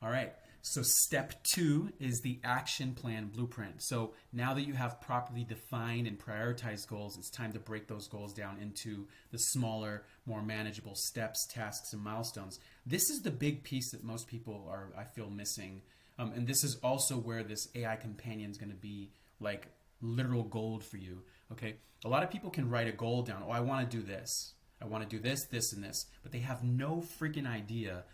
All right. So step 2 is the action plan blueprint. So now that you have properly defined and prioritized goals, it's time to break those goals down into the smaller, more manageable steps, tasks, and milestones. This is the big piece that most people are, I feel, missing. And this is also where this AI companion is going to be like literal gold for you. Okay. A lot of people can write a goal down. Oh, I want to do this. I want to do this, this, and this. But they have no freaking idea,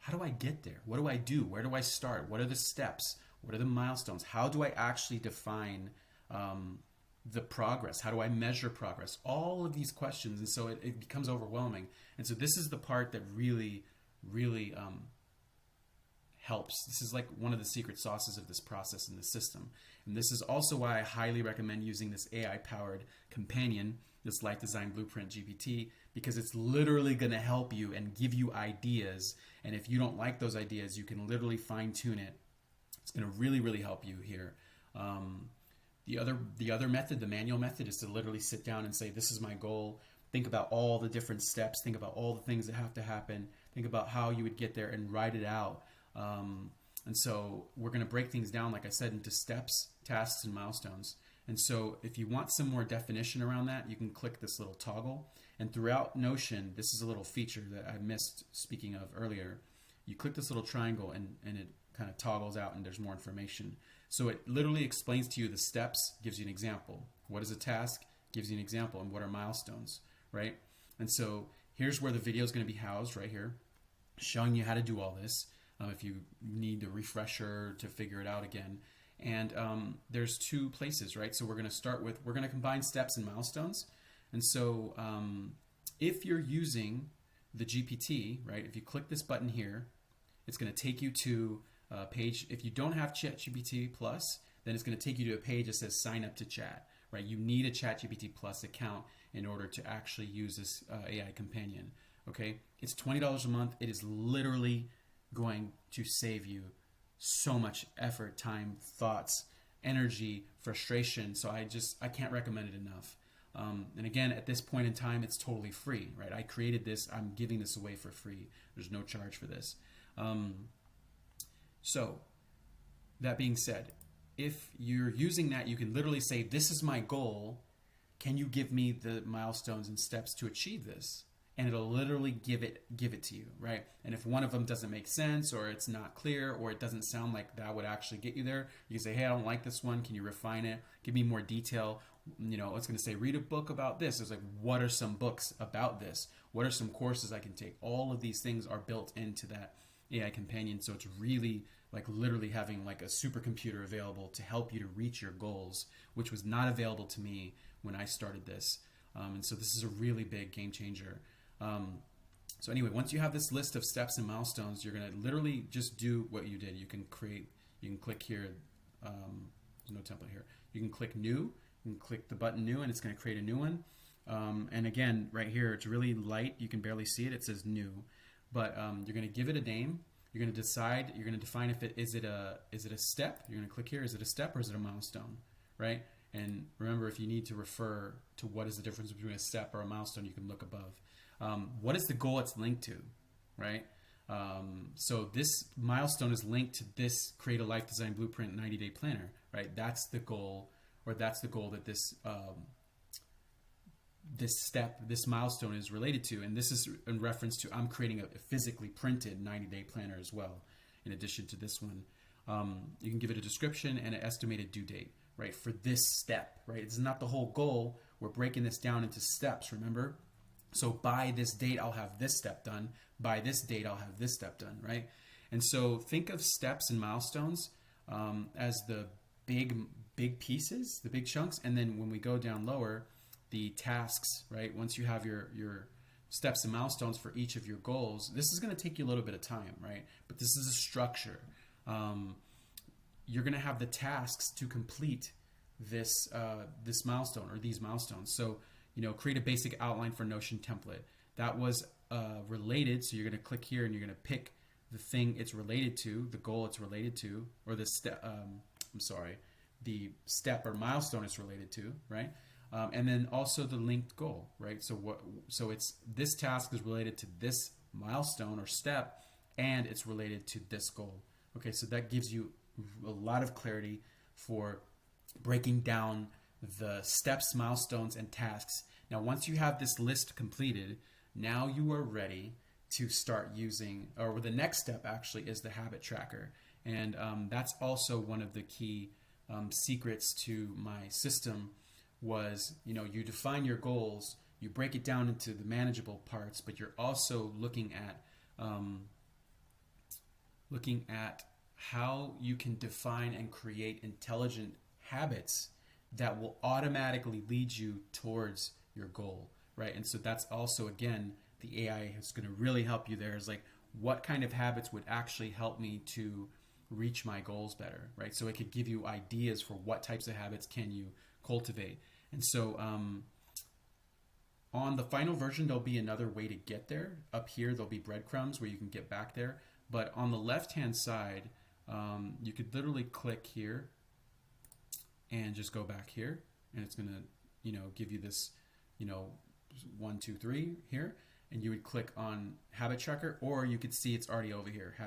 how do I get there? What do I do? Where do I start? What are the steps? What are the milestones? How do I actually define the progress? How do I measure progress? All of these questions. And so it becomes overwhelming. And so this is the part that really, really helps. This is like one of the secret sauces of this process in the system. And this is also why I highly recommend using this AI powered companion, this Life Design Blueprint GPT, because it's literally going to help you and give you ideas. And if you don't like those ideas, you can literally fine tune it. It's going to really, really help you here. The other method, the manual method, is to literally sit down and say, this is my goal. Think about all the different steps. Think about all the things that have to happen. Think about how you would get there and write it out. And so we're going to break things down, like I said, into steps, tasks, and milestones. And so if you want some more definition around that, you can click this little toggle. And throughout Notion, this is a little feature that I missed speaking of earlier. You click this little triangle and it kind of toggles out and there's more information. So it literally explains to you the steps, gives you an example. What is a task? Gives you an example. And what are milestones, right? And so here's where the video is going to be housed right here, showing you how to do all this. If you need a refresher to figure it out again. And there's two places, right? So we're going to combine steps and milestones. And so if you're using the GPT, right, if you click this button here, it's going to take you to a page. If you don't have ChatGPT Plus, then it's going to take you to a page that says sign up to chat, right? You need a ChatGPT Plus account in order to actually use this AI companion, okay? It's $20 a month. It is literally going to save you so much effort, time, thoughts, energy, frustration. So I can't recommend it enough. And again, at this point in time, it's totally free, right? I created this. I'm giving this away for free. There's no charge for this. So that being said, if you're using that, you can literally say, this is my goal. Can you give me the milestones and steps to achieve this? And it'll literally give it to you, right? And if one of them doesn't make sense, or it's not clear, or it doesn't sound like that would actually get you there, you can say, hey, I don't like this one. Can you refine it? Give me more detail. You know, it's going to say, read a book about this. It's like, what are some books about this? What are some courses I can take? All of these things are built into that AI companion. So it's really like literally having like a supercomputer available to help you to reach your goals, which was not available to me when I started this. And so this is a really big game changer. So anyway, once you have this list of steps and milestones, you're going to literally just do what you did. You can click here. There's no template here. You can click new, you can click the button new, and it's going to create a new one. And again, right here, it's really light. You can barely see it. It says new, but you're going to give it a name. You're going to decide, you're going to define if is it a step. You're going to click here. Is it a step or is it a milestone, right? And remember, if you need to refer to what is the difference between a step or a milestone, you can look above. What is the goal it's linked to, right? So this milestone is linked to this Create a Life Design Blueprint 90-day planner, right? That's the goal, or that's the goal that this this milestone is related to. And this is in reference to, I'm creating a physically printed 90-day planner as well, in addition to this one. You can give it a description and an estimated due date, right, for this step, right? It's not the whole goal. We're breaking this down into steps, remember? So by this date, I'll have this step done. By this date, I'll have this step done, right? And so think of steps and milestones as the big pieces, the big chunks. And then when we go down lower, the tasks, right? Once you have your steps and milestones for each of your goals, this is going to take you a little bit of time, right? But this is a structure. You're going to have the tasks to complete this milestone or these milestones. So, you know, create a basic outline for Notion template. That was related, so you're going to click here and you're going to pick the thing it's related to, the goal it's related to, or the step. The step or milestone it's related to, right? And then also the linked goal, right? So it's this task is related to this milestone or step, and it's related to this goal. Okay, so that gives you a lot of clarity for breaking down the steps, milestones, and tasks. Now, once you have this list completed, now you are ready to start using, or the next step actually is the habit tracker. And that's also one of the key secrets to my system was, you define your goals, you break it down into the manageable parts, but you're also looking at how you can define and create intelligent habits that will automatically lead you towards your goal, right? And so that's also, again, the AI is going to really help you there, is like, what kind of habits would actually help me to reach my goals better, right? So it could give you ideas for what types of habits can you cultivate. And so on the final version, there'll be another way to get there. Up here, there'll be breadcrumbs where you can get back there. But on the left-hand side, you could literally click here and just go back here, and it's gonna, give you this, 1, 2, 3 here, and you would click on habit tracker, or you could see it's already over here.